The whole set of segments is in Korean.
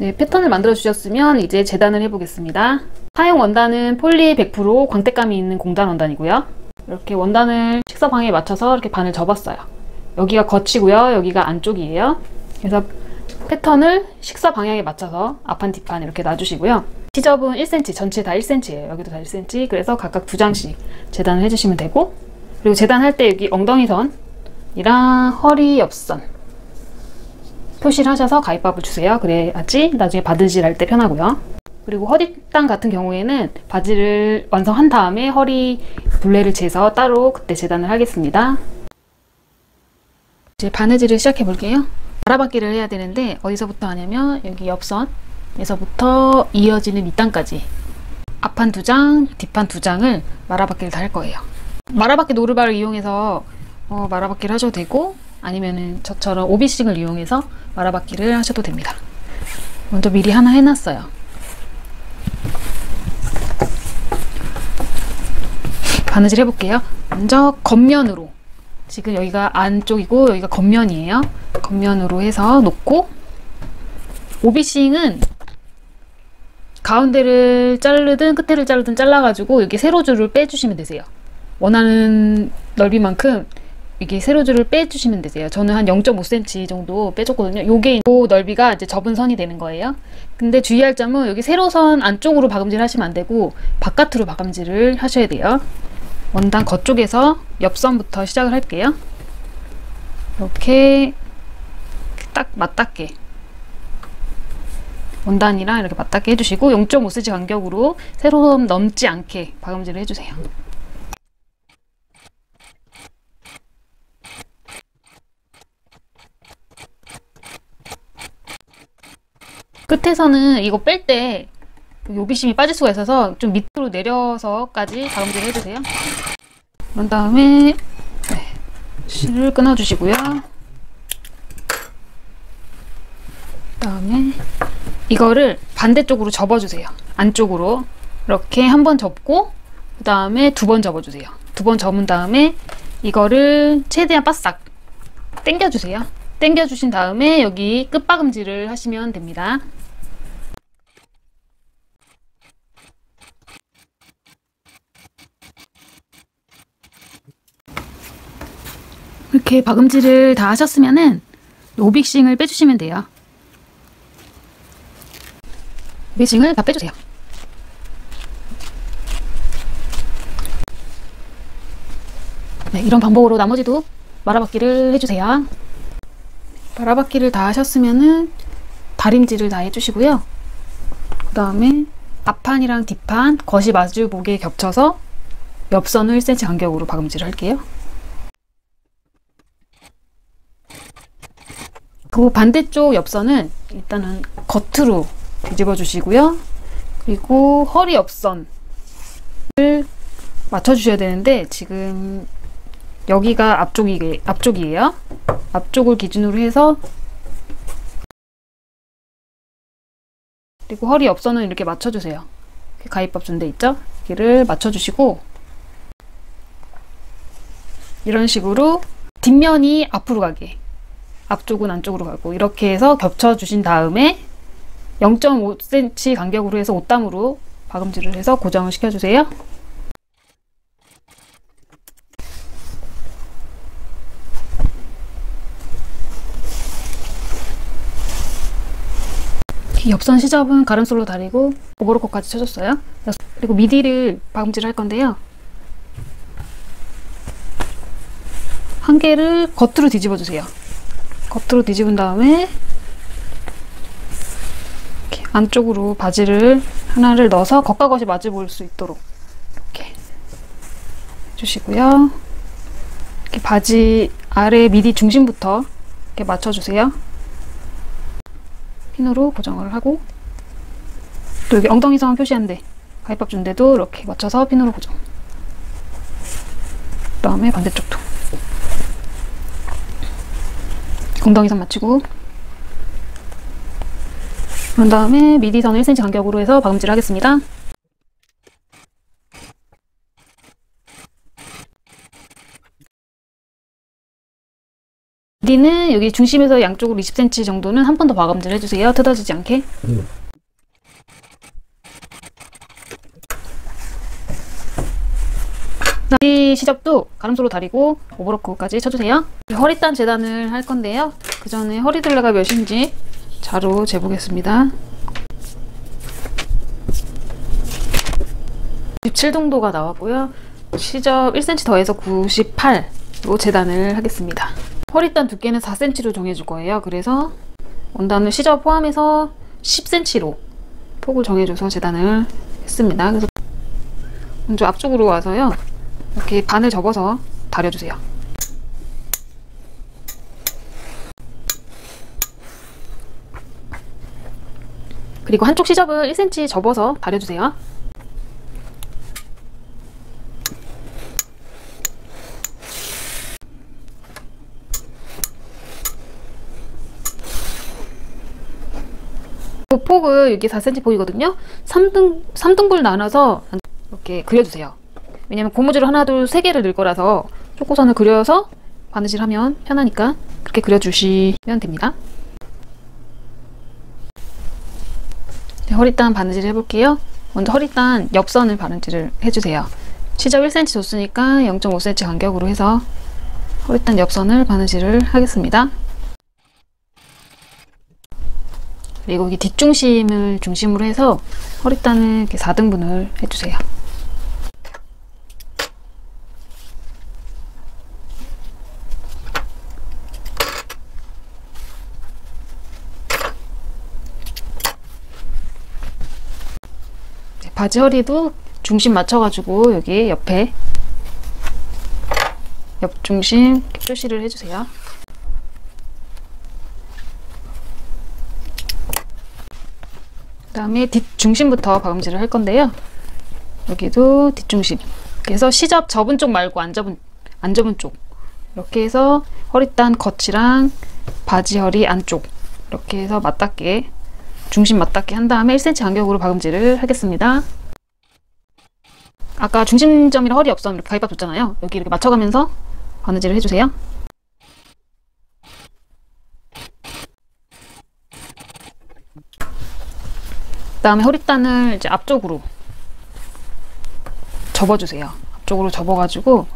네, 패턴을 만들어 주셨으면 이제 재단을 해보겠습니다. 사용 원단은 폴리 100% 광택감이 있는 공단 원단이고요. 이렇게 원단을 식사방에 맞춰서 이렇게 반을 접었어요. 여기가 겉이고요, 여기가 안쪽이에요. 그래서 패턴을 식사 방향에 맞춰서 앞판 뒷판 이렇게 놔주시고요. 시접은 1cm, 전체 다 1cm예요. 여기도 다 1cm. 그래서 각각 2장씩 재단을 해주시면 되고, 그리고 재단할 때 여기 엉덩이선이랑 허리 옆선 표시를 하셔서 가위밥을 주세요. 그래야지 나중에 바느질 할 때 편하고요. 그리고 허리단 같은 경우에는 바지를 완성한 다음에 허리 둘레를 재서 따로 그때 재단을 하겠습니다. 이제 바느질을 시작해 볼게요. 말아받기를 해야 되는데 어디서부터 하냐면 여기 옆선에서부터 이어지는 밑단까지 앞판 2장, 뒷판 2장을 말아받기를 다 할 거예요. 말아받기 노루발을 이용해서 말아받기를 하셔도 되고, 아니면은 저처럼 오비싱을 이용해서 말아받기를 하셔도 됩니다. 먼저 미리 하나 해놨어요. 바느질 해볼게요. 먼저 겉면으로, 지금 여기가 안쪽이고 여기가 겉면이에요. 겉면으로 해서 놓고, 오비싱은 가운데를 자르든 끝에를 자르든 잘라가지고 여기 세로줄을 빼주시면 되세요. 원하는 넓이만큼 이게 세로줄을 빼주시면 되세요. 저는 한 0.5cm 정도 빼줬거든요. 요게 이 넓이가 이제 접은 선이 되는 거예요. 근데 주의할 점은 여기 세로선 안쪽으로 박음질 하시면 안 되고 바깥으로 박음질을 하셔야 돼요. 원단 겉쪽에서 옆선부터 시작을 할게요. 이렇게 딱 맞닿게 원단이랑 이렇게 맞닿게 해주시고 0.5cm 간격으로 세로선 넘지 않게 박음질을 해주세요. 끝에서는 이거 뺄 때 오비심이 빠질 수가 있어서 좀 밑으로 내려서까지 박음질을 해주세요. 그런 다음에 실을 끊어주시고요. 그다음에 이거를 반대쪽으로 접어주세요. 안쪽으로 이렇게 한 번 접고 그 다음에 2번 접어주세요. 2번 접은 다음에 이거를 최대한 바싹 당겨주세요. 당겨주신 다음에 여기 끝박음질을 하시면 됩니다. 이렇게 박음질을 다 하셨으면은 오빅싱을 빼주시면 돼요. 오빅싱을 다 빼주세요. 네, 이런 방법으로 나머지도 말아받기를 해주세요. 말아받기를 다 하셨으면은 다림질을 다 해주시고요. 그 다음에 앞판이랑 뒷판 겉이 마주보게 겹쳐서 옆선을 1cm 간격으로 박음질을 할게요. 그 반대쪽 옆선은 일단은 겉으로 뒤집어 주시고요. 그리고 허리 옆선을 맞춰 주셔야 되는데 지금 여기가 앞쪽이에요. 앞쪽을 기준으로 해서, 그리고 허리 옆선은 이렇게 맞춰 주세요. 가위밥 준 데 있죠? 여기를 맞춰 주시고, 이런 식으로 뒷면이 앞으로 가게, 앞쪽은 안쪽으로 가고 이렇게 해서 겹쳐 주신 다음에 0.5cm 간격으로 해서 옷담으로 박음질을 해서 고정을 시켜주세요. 옆선 시접은 가름솔로 다리고 오버로커까지 쳐줬어요. 그리고 미디를 박음질을 할 건데요. 한 개를 겉으로 뒤집어 주세요. 겉으로 뒤집은 다음에 이렇게 안쪽으로 바지를 하나를 넣어서 겉과 겉이 마주 볼 수 있도록 이렇게 해주시고요. 이렇게 바지 아래 미디 중심부터 이렇게 맞춰주세요. 핀으로 고정을 하고, 또 여기 엉덩이선 표시한데 가위밥 준 데도 이렇게 맞춰서 핀으로 고정. 그 다음에 반대쪽도 엉덩이선 맞추고, 그런 다음에 미디선 1cm 간격으로 해서 박음질 하겠습니다. 길이는 여기 중심에서 양쪽으로 20cm 정도는 한 번 더 마감질 해주세요. 뜯어지지 않게. 이 시접도 가름소로 다리고 오버로크까지 쳐주세요. 허리단 재단을 할 건데요. 그 전에 허리둘레가 몇인지 자로 재보겠습니다. 97정도가 나왔고요. 시접 1cm 더해서 98로 재단을 하겠습니다. 허리단 두께는 4cm로 정해줄 거예요. 그래서 원단을 시접 포함해서 10cm로 폭을 정해줘서 재단을 했습니다. 그래서 먼저 앞쪽으로 와서요. 이렇게 반을 접어서 다려주세요. 그리고 한쪽 시접을 1cm 접어서 다려주세요. 폭을 여기 4cm 폭이거든요. 3등분 나눠서 이렇게 그려주세요. 왜냐면 고무줄을 하나, 둘, 세 개를 넣을 거라서 초코선을 그려서 바느질 하면 편하니까 그렇게 그려주시면 됩니다. 네, 허리단 바느질 해볼게요. 먼저 허리단 옆선을 바느질을 해주세요. 시접 1cm 줬으니까 0.5cm 간격으로 해서 허리단 옆선을 바느질을 하겠습니다. 그리고 여기 뒷중심을 중심으로 해서 허리단을 이렇게 4등분을 해주세요. 바지 허리도 중심 맞춰가지고 여기 옆에 옆 중심 표시를 해주세요. 그 다음에 뒷중심부터 박음질을 할 건데요. 여기도 뒷중심. 그래서 시접 접은 쪽 말고 안 접은 쪽. 이렇게 해서 허리단 겉이랑 바지 허리 안쪽 이렇게 해서 맞닿게 중심 맞닿게 한 다음에 1cm 간격으로 박음질을 하겠습니다. 아까 중심점이랑 허리 옆선 이렇게 가위밥 줬잖아요. 여기 이렇게 맞춰가면서 바느질을 해주세요. 그 다음에 허리단을 이제 앞쪽으로 접어주세요. 앞쪽으로 접어가지고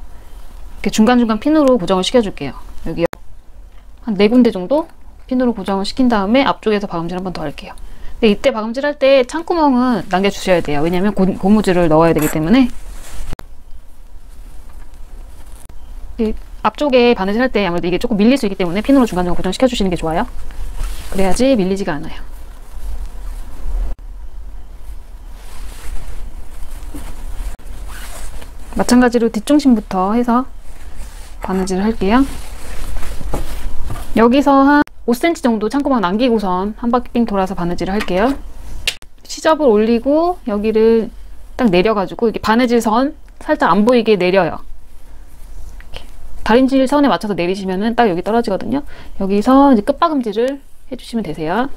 이렇게 중간중간 핀으로 고정을 시켜줄게요. 여기 한 4군데 정도 핀으로 고정을 시킨 다음에 앞쪽에서 박음질 한 번 더 할게요. 근데 이때 박음질 할 때 창구멍은 남겨주셔야 돼요. 왜냐면 고무줄을 넣어야 되기 때문에. 앞쪽에 바느질 할 때 아무래도 이게 조금 밀릴 수 있기 때문에 핀으로 중간중간 고정시켜주시는 게 좋아요. 그래야지 밀리지가 않아요. 마찬가지로 뒷중심부터 해서 바느질을 할게요. 여기서 한 5cm 정도 창구멍 남기고선 한 바퀴 빙 돌아서 바느질을 할게요. 시접을 올리고 여기를 딱 내려가지고 이렇게 바느질 선 살짝 안 보이게 내려요. 이렇게. 다림질 선에 맞춰서 내리시면은 딱 여기 떨어지거든요. 여기서 이제 끝박음질을 해주시면 되세요.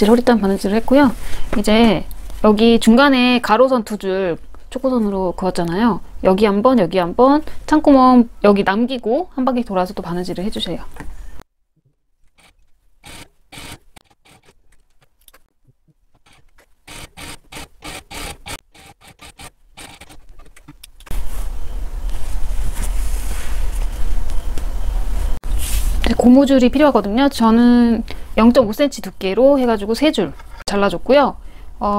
허리단 바느질을 했고요. 이제 여기 중간에 가로선 2줄 초코선으로 그었잖아요. 여기 한번, 여기 한번 창구멍 여기 남기고 한 바퀴 돌아서 또 바느질을 해주세요. 고무줄이 필요하거든요. 저는 0.5cm 두께로 해가지고 3줄 잘라줬고요.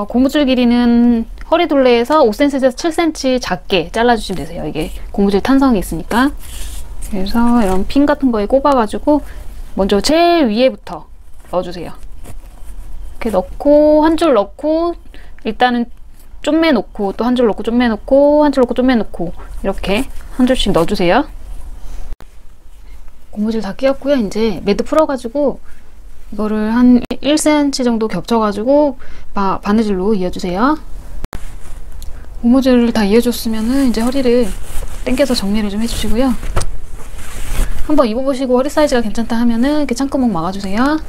고무줄 길이는 허리둘레에서 5cm에서 7cm 작게 잘라주시면 되세요. 이게 고무줄 탄성이 있으니까. 그래서 이런 핀 같은 거에 꼽아가지고 먼저 제일 위에부터 넣어주세요. 이렇게 넣고 한 줄 넣고 일단은 좀매 놓고 또 한 줄 넣고 좀매 놓고 한 줄 넣고 좀매 놓고 이렇게 한 줄씩 넣어주세요. 고무줄 다 끼웠고요. 이제 매드 풀어가지고 이거를 한 1cm 정도 겹쳐가지고 바느질로 이어주세요. 고무줄을 다 이어줬으면은 이제 허리를 당겨서 정리를 좀 해주시고요. 한번 입어보시고 허리 사이즈가 괜찮다 하면은 이렇게 창구멍 막아주세요.